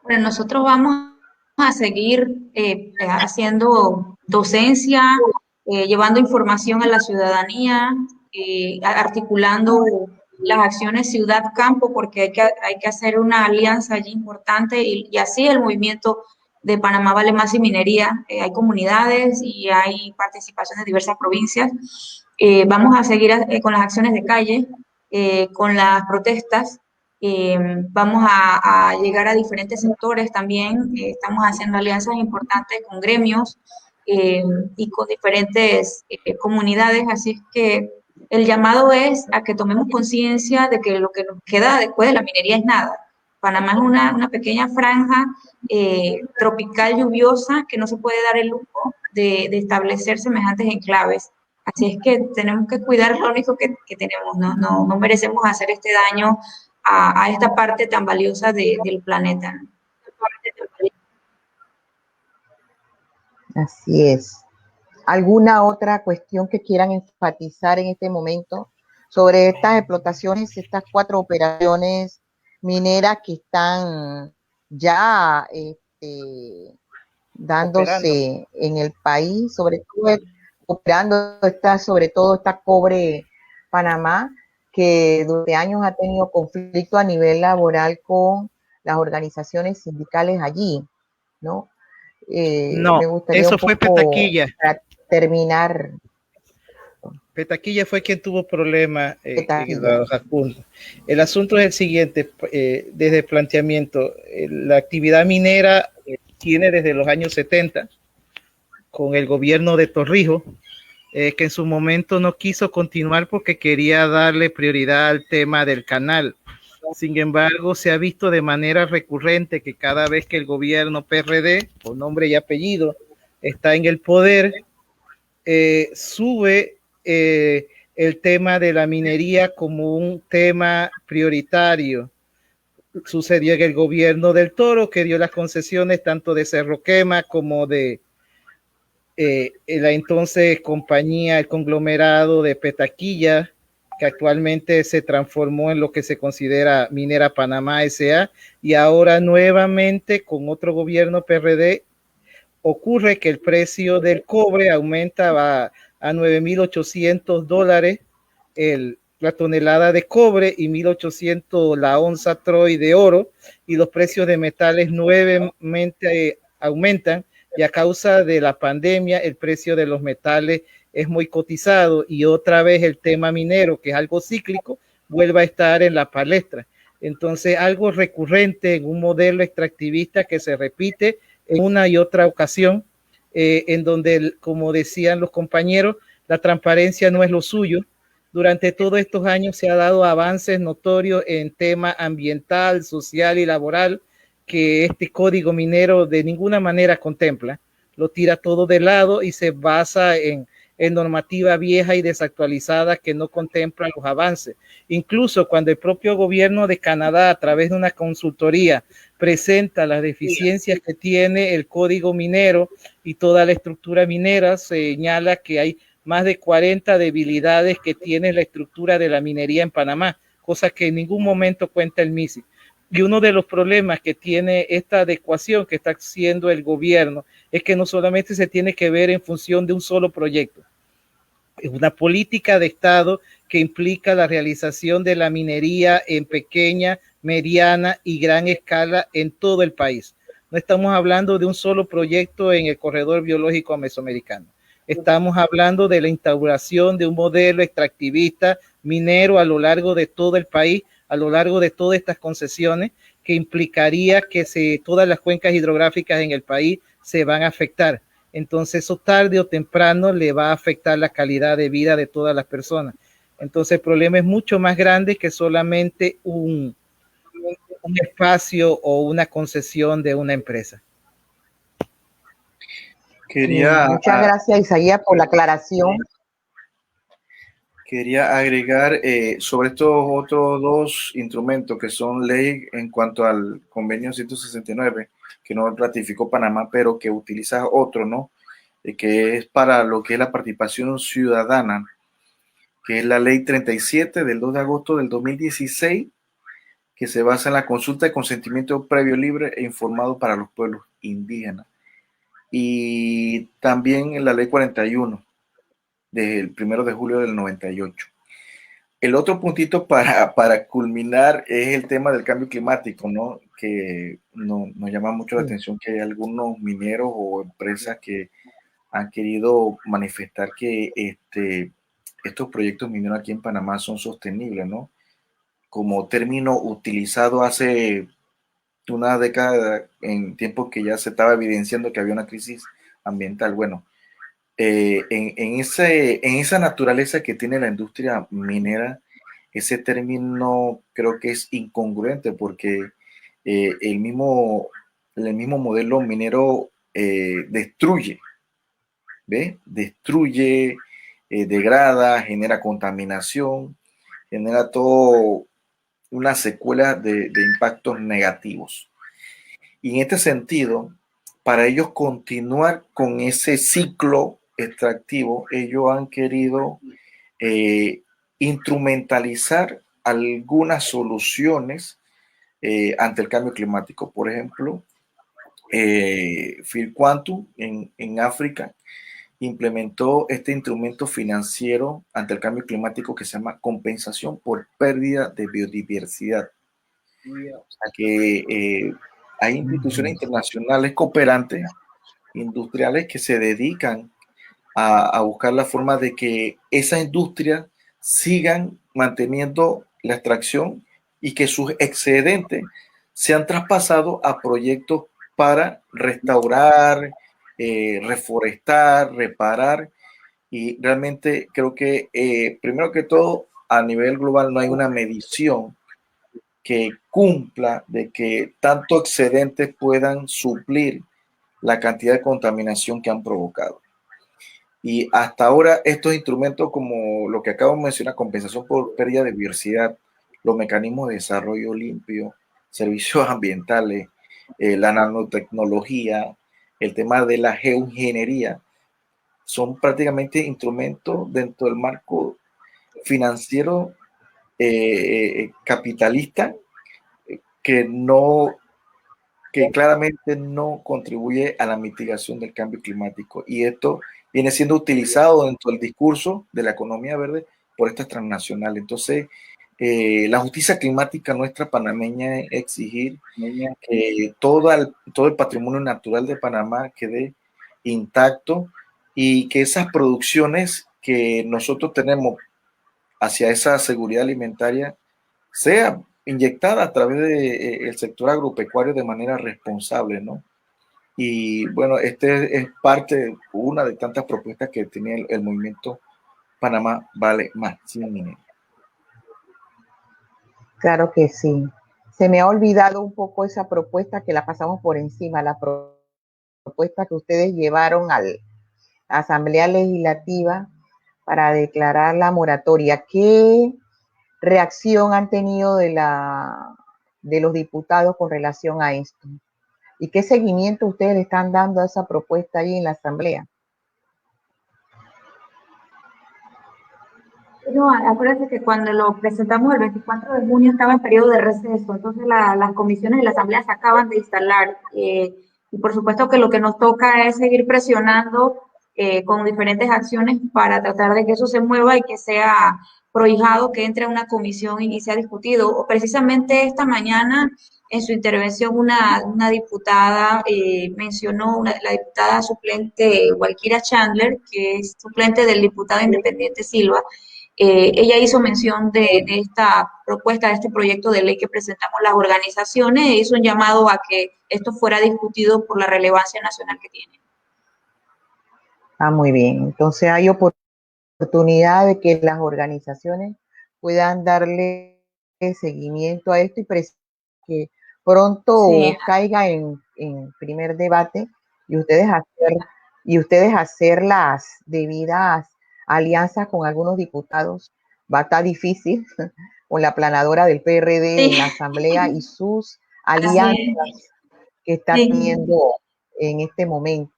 Bueno, nosotros vamos a seguir haciendo docencia, llevando información a la ciudadanía, articulando las acciones ciudad-campo, porque hay que hacer una alianza allí importante y así el movimiento de Panamá Vale Más y Minería. Hay comunidades y hay participación de diversas provincias. Vamos a seguir con las acciones de calle, con las protestas. Vamos a llegar a diferentes sectores también. Estamos haciendo alianzas importantes con gremios y con diferentes comunidades, así es que el llamado es a que tomemos conciencia de que lo que nos queda después de la minería es nada. Panamá es una pequeña franja tropical lluviosa que no se puede dar el lujo de establecer semejantes enclaves. Así es que tenemos que cuidar lo único que tenemos, no merecemos hacer este daño a esta parte tan valiosa del planeta. Así es. ¿Alguna otra cuestión que quieran enfatizar en este momento sobre estas explotaciones, estas 4 operaciones mineras que están ya dándose operando en el país, sobre todo operando sobre todo esta Cobre Panamá, que durante años ha tenido conflicto a nivel laboral con las organizaciones sindicales allí, ¿no? No, me gustaría eso un fue poco Petaquilla. para terminar. Petaquilla fue quien tuvo problemas en los asuntos. El asunto es el siguiente, desde el planteamiento, la actividad minera tiene desde los años 70 con el gobierno de Torrijos, que en su momento no quiso continuar porque quería darle prioridad al tema del canal. Sin embargo, se ha visto de manera recurrente que cada vez que el gobierno PRD, por nombre y apellido, está en el poder, sube el tema de la minería como un tema prioritario. Sucedió en el gobierno del Toro, que dio las concesiones tanto de Cerro Quema como de la entonces compañía, el conglomerado de Petaquilla, que actualmente se transformó en lo que se considera Minera Panamá S.A. y ahora nuevamente con otro gobierno PRD ocurre que el precio del cobre aumenta a $9,800 la tonelada de cobre y 1.800 la onza Troy de oro, y los precios de metales nuevamente aumentan, y a causa de la pandemia el precio de los metales es muy cotizado, y otra vez el tema minero, que es algo cíclico, vuelve a estar en la palestra. Entonces, algo recurrente en un modelo extractivista que se repite en una y otra ocasión, en donde, como decían los compañeros, la transparencia no es lo suyo. Durante todos estos años se ha dado avances notorios en tema ambiental, social y laboral que este código minero de ninguna manera contempla. Lo tira todo de lado y se basa en normativa vieja y desactualizada que no contempla los avances. Incluso cuando el propio gobierno de Canadá, a través de una consultoría, presenta las deficiencias que tiene el código minero y toda la estructura minera, señala que hay más de 40 debilidades que tiene la estructura de la minería en Panamá, cosa que en ningún momento cuenta el MISI. Y uno de los problemas que tiene esta adecuación que está haciendo el gobierno es que no solamente se tiene que ver en función de un solo proyecto, es una política de Estado que implica la realización de la minería en pequeña, mediana y gran escala en todo el país. No estamos hablando de un solo proyecto en el corredor biológico mesoamericano. Estamos hablando de la instauración de un modelo extractivista minero a lo largo de todo el país, a lo largo de todas estas concesiones, que implicaría que todas las cuencas hidrográficas en el país se van a afectar. Entonces eso tarde o temprano le va a afectar la calidad de vida de todas las personas. Entonces el problema es mucho más grande que solamente un espacio o una concesión de una empresa. Muchas gracias, Isaías, por la aclaración. Quería agregar sobre estos otros dos instrumentos que son ley en cuanto al convenio 169, que no ratificó Panamá, pero que utiliza otro, ¿no? Que es para lo que es la participación ciudadana, que es la ley 37 del 2 de agosto del 2016, que se basa en la consulta de consentimiento previo, libre e informado para los pueblos indígenas. Y también en la ley 41 del 1 de julio del 98. El otro puntito para culminar es el tema del cambio climático, ¿no? Que nos llama mucho la atención que hay algunos mineros o empresas que han querido manifestar que estos proyectos mineros aquí en Panamá son sostenibles, ¿no? Como término utilizado hace una década, en tiempos que ya se estaba evidenciando que había una crisis ambiental. Bueno, en esa naturaleza que tiene la industria minera, ese término creo que es incongruente porque el mismo modelo minero destruye, ¿ve? Destruye, degrada, genera contaminación, genera todo una secuela de impactos negativos. Y en este sentido, para ellos continuar con ese ciclo extractivo, ellos han querido instrumentalizar algunas soluciones ante el cambio climático. Por ejemplo, Phil Quantum en África implementó este instrumento financiero ante el cambio climático que se llama compensación por pérdida de biodiversidad. O sea que hay instituciones internacionales cooperantes industriales que se dedican a buscar la forma de que esas industrias sigan manteniendo la extracción y que sus excedentes sean traspasados a proyectos para restaurar, reforestar, reparar. Y realmente creo que primero que todo a nivel global no hay una medición que cumpla de que tanto excedentes puedan suplir la cantidad de contaminación que han provocado. Y hasta ahora estos instrumentos como lo que acabo de mencionar, compensación por pérdida de biodiversidad, los mecanismos de desarrollo limpio, servicios ambientales, la nanotecnología, el tema de la geoingeniería, son prácticamente instrumentos dentro del marco financiero capitalista que claramente no contribuye a la mitigación del cambio climático. Y esto viene siendo utilizado dentro del discurso de la economía verde por estas transnacionales. Entonces, la justicia climática nuestra panameña es exigir que todo el patrimonio natural de Panamá quede intacto y que esas producciones que nosotros tenemos hacia esa seguridad alimentaria sea inyectada a través del sector agropecuario de manera responsable, ¿no? Y bueno, este es una de tantas propuestas que tiene el movimiento Panamá Vale Más Sin Minería. Claro que sí. Se me ha olvidado un poco esa propuesta que la pasamos por encima, la propuesta que ustedes llevaron a la Asamblea Legislativa para declarar la moratoria. ¿Qué reacción han tenido de los diputados con relación a esto? ¿Y qué seguimiento ustedes le están dando a esa propuesta ahí en la Asamblea? No, acuérdense que cuando lo presentamos el 24 de junio estaba en periodo de receso, entonces las comisiones de la Asamblea se acaban de instalar y por supuesto que lo que nos toca es seguir presionando con diferentes acciones para tratar de que eso se mueva y que sea prohijado, que entre a una comisión y sea discutido. O precisamente esta mañana en su intervención una diputada mencionó, la diputada suplente Walkira Chandler, que es suplente del diputado independiente Silva. Ella hizo mención de esta propuesta, de este proyecto de ley que presentamos las organizaciones e hizo un llamado a que esto fuera discutido por la relevancia nacional que tiene. Ah, muy bien. Entonces hay oportunidad de que las organizaciones puedan darle seguimiento a esto y que pronto Sí. caiga en primer debate y ustedes hacer las debidas alianzas con algunos diputados. Va a estar difícil con la planadora del PRD Sí. en la Asamblea y sus Así alianzas que está sí. teniendo en este momento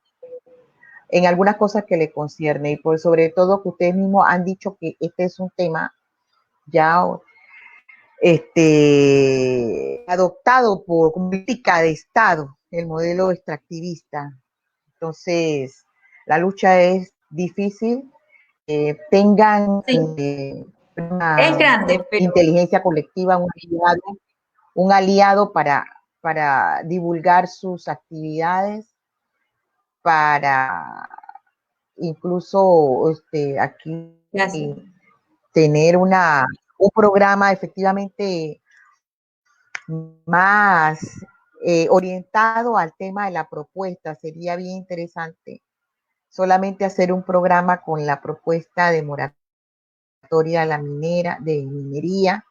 en algunas cosas que le concierne y por sobre todo que ustedes mismos han dicho que este es un tema ya adoptado por política de Estado, el modelo extractivista. Entonces, la lucha es difícil, tengan Sí. Es una grande, pero inteligencia colectiva, un aliado para divulgar sus actividades, para incluso aquí gracias. tener un programa efectivamente más orientado al tema de la propuesta. Sería bien interesante solamente hacer un programa con la propuesta de moratoria de minería.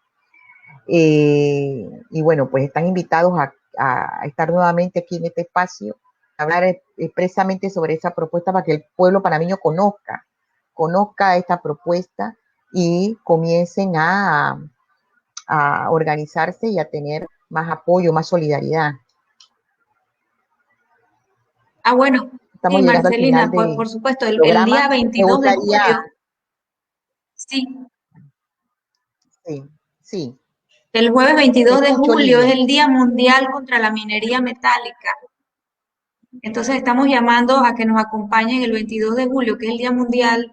Y bueno, pues están invitados a estar nuevamente aquí en este espacio, a hablar expresamente sobre esa propuesta para que el pueblo panameño conozca esta propuesta y comiencen a organizarse y a tener más apoyo, más solidaridad. Bueno, Estamos sí, llegando al Marcelina, final pues del por supuesto, el programa. día Me 22 de gustaría, julio, sí, sí, sí, el jueves te 22 de escucho, julio es Lidia. el Día Mundial contra la Minería Metálica. Entonces estamos llamando a que nos acompañen el 22 de julio, que es el Día Mundial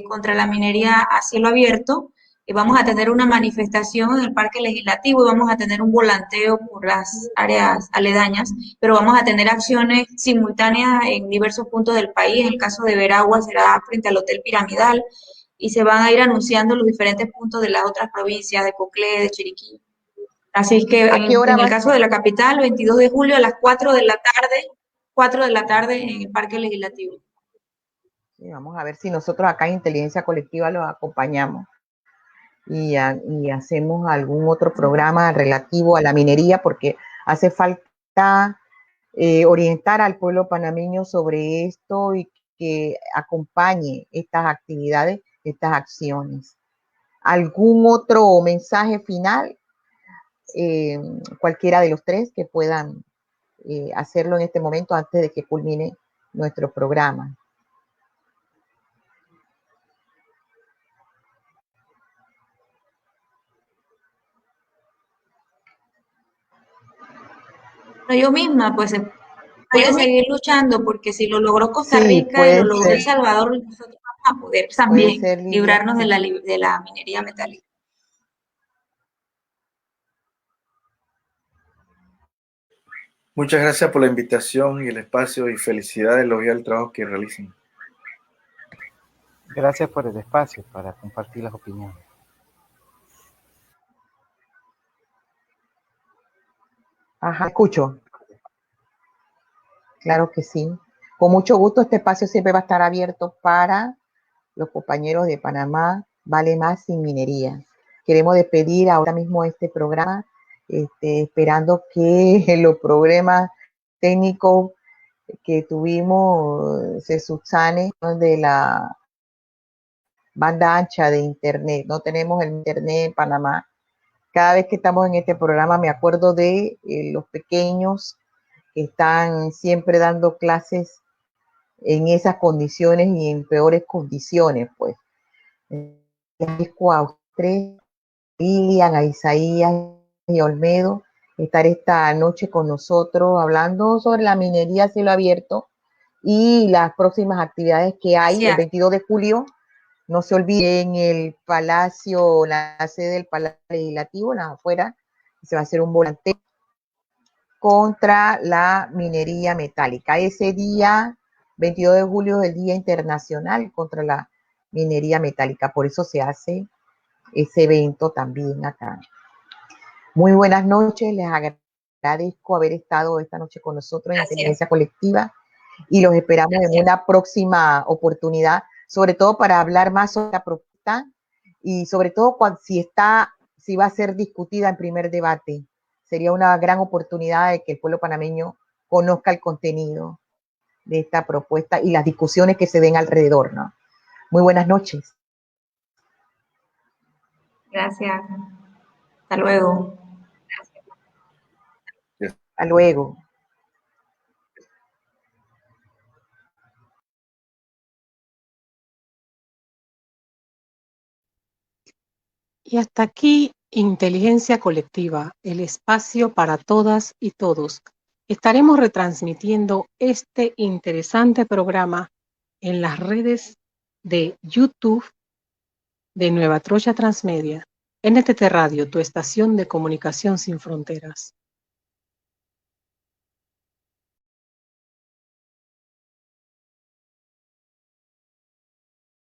contra la Minería a cielo abierto. Vamos a tener una manifestación en el Parque Legislativo y vamos a tener un volanteo por las áreas aledañas, pero vamos a tener acciones simultáneas en diversos puntos del país. En el caso de Veragua será frente al Hotel Piramidal y se van a ir anunciando los diferentes puntos de las otras provincias, de Coclé, de Chiriquí. Así es que ¿A qué hora en va el a caso ser? de la capital, 22 de julio a las 4 de la tarde en el Parque Legislativo. Sí, vamos a ver si nosotros acá en Inteligencia Colectiva los acompañamos y hacemos algún otro programa relativo a la minería, porque hace falta orientar al pueblo panameño sobre esto y que acompañe estas actividades, estas acciones. ¿Algún otro mensaje final? Cualquiera de los tres que puedan hacerlo en este momento antes de que culmine nuestro programa. Yo misma, pues puede seguir luchando, porque si lo logró Costa Sí, Rica y lo puede logró El ser, Salvador, nosotros vamos a poder puede también ser, Lilia, librarnos sí. de la minería metálica. Muchas gracias por la invitación y el espacio y felicidades, los el trabajo que realicen. Gracias por el espacio para compartir las opiniones. Ajá, escucho. Claro que sí. Con mucho gusto, este espacio siempre va a estar abierto para los compañeros de Panamá, Vale Más Sin Minería. Queremos despedir ahora mismo este programa, esperando que los problemas técnicos que tuvimos se subsanen de la banda ancha de internet. No tenemos el internet en Panamá. Cada vez que estamos en este programa me acuerdo de los pequeños que están siempre dando clases en esas condiciones y en peores condiciones, pues. Agradezco a ustedes, Lilian, a Isaías y Olmedo, estar esta noche con nosotros hablando sobre la minería a cielo abierto y las próximas actividades que hay el Gracias. 22 de julio. No se olviden el Palacio, la sede del Palacio Legislativo, en las afueras, se va a hacer un volante contra la minería metálica. Ese día, 22 de julio, es el Día Internacional contra la Minería Metálica. Por eso se hace ese evento también acá. Muy buenas noches, les agradezco haber estado esta noche con nosotros en Inteligencia Colectiva y los esperamos en una próxima oportunidad, sobre todo para hablar más sobre la propuesta y sobre todo si va a ser discutida en primer debate. Sería una gran oportunidad de que el pueblo panameño conozca el contenido de esta propuesta y las discusiones que se den alrededor, ¿no? Muy buenas noches. Gracias. Hasta luego. Hasta luego. Y hasta aquí, Inteligencia Colectiva, el espacio para todas y todos. Estaremos retransmitiendo este interesante programa en las redes de YouTube de Nueva Troya Transmedia, NTT Radio, tu estación de comunicación sin fronteras.